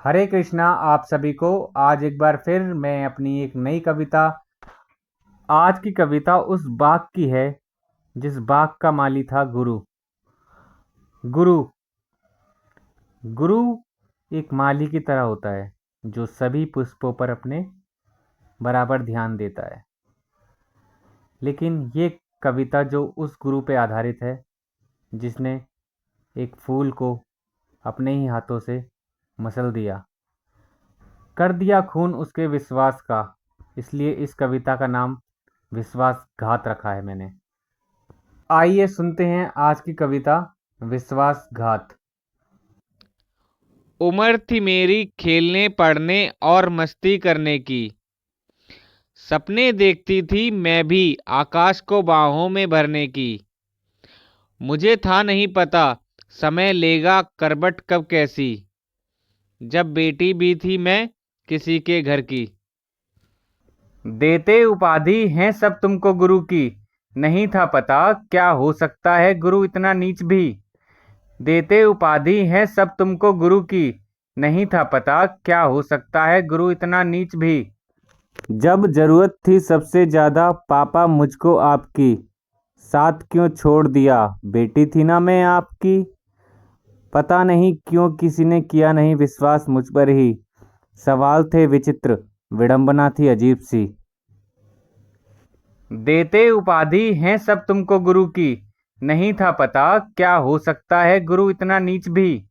हरे कृष्णा आप सभी को। आज एक बार फिर मैं अपनी एक नई कविता। आज की कविता उस बाग की है जिस बाग का माली था गुरु। गुरु गुरु एक माली की तरह होता है जो सभी पुष्पों पर अपने बराबर ध्यान देता है। लेकिन ये कविता जो उस गुरु पे आधारित है जिसने एक फूल को अपने ही हाथों से मसल दिया, कर दिया खून उसके विश्वास का। इसलिए इस कविता का नाम विश्वासघात रखा है मैंने। आइए सुनते हैं आज की कविता विश्वासघात। उम्र थी मेरी खेलने पढ़ने और मस्ती करने की। सपने देखती थी मैं भी आकाश को बाहों में भरने की। मुझे था नहीं पता समय लेगा करबट कब कैसी, जब बेटी भी थी मैं किसी के घर की। देते उपाधि हैं सब तुमको गुरु की, नहीं था पता क्या हो सकता है गुरु इतना नीच भी। देते उपाधि हैं सब तुमको गुरु की, नहीं था पता क्या हो सकता है गुरु इतना नीच भी। जब जरूरत थी सबसे ज्यादा पापा मुझको आपकी, साथ क्यों छोड़ दिया बेटी थी ना मैं आपकी। पता नहीं क्यों किसी ने किया नहीं विश्वास मुझ पर ही, सवाल थे विचित्र विडंबना थी अजीब सी। देते उपाधि हैं सब तुमको गुरु की, नहीं था पता क्या हो सकता है गुरु इतना नीच भी।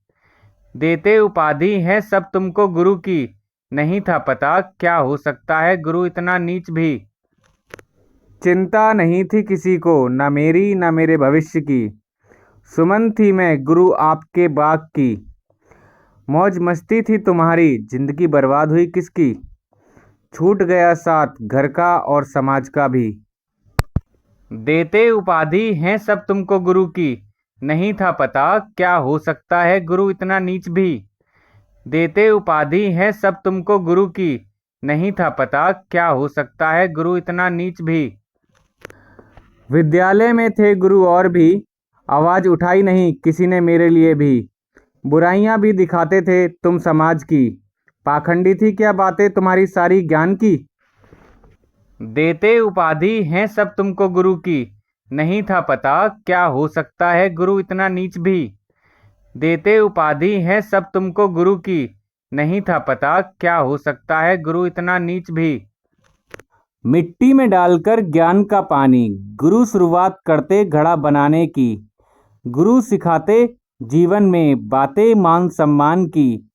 देते उपाधि हैं सब तुमको गुरु की, नहीं था पता क्या हो सकता है गुरु इतना नीच भी। चिंता नहीं थी किसी को न मेरी न मेरे भविष्य की, सुमन थी मैं गुरु आपके बाग की। मौज मस्ती थी तुम्हारी जिंदगी बर्बाद हुई किसकी, छूट गया साथ घर का और समाज का भी। देते उपाधि हैं सब तुमको गुरु की, नहीं था पता क्या हो सकता है गुरु इतना नीच भी। देते उपाधि हैं सब तुमको गुरु की, नहीं था पता क्या हो सकता है गुरु इतना नीच भी। विद्यालय में थे गुरु और भी, आवाज उठाई नहीं किसी ने मेरे लिए भी। बुराइयां भी दिखाते थे तुम समाज की, पाखंडी थी क्या बातें तुम्हारी सारी ज्ञान की। देते उपाधि हैं सब तुमको गुरु की, नहीं था पता क्या हो सकता है गुरु इतना नीच भी। देते उपाधि हैं सब तुमको गुरु की, नहीं था पता क्या हो सकता है गुरु इतना नीच भी। मिट्टी में डालकर ज्ञान का पानी, गुरु शुरुआत करते घड़ा बनाने की। गुरु सिखाते जीवन में बातें मान सम्मान की,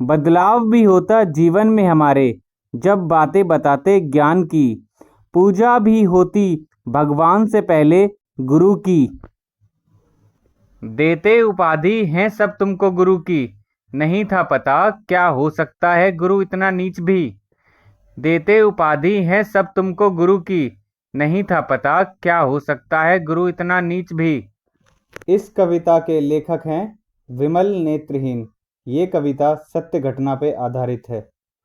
बदलाव भी होता जीवन में हमारे जब बातें बताते ज्ञान की। पूजा भी होती भगवान से पहले गुरु की। देते उपाधि हैं सब तुमको गुरु की, नहीं था पता क्या हो सकता है गुरु इतना नीच भी। देते उपाधि हैं सब तुमको गुरु की, नहीं था पता क्या हो सकता है गुरु इतना नीच भी। इस कविता के लेखक हैं विमल नेत्रहीन। ये कविता सत्य घटना पर आधारित है।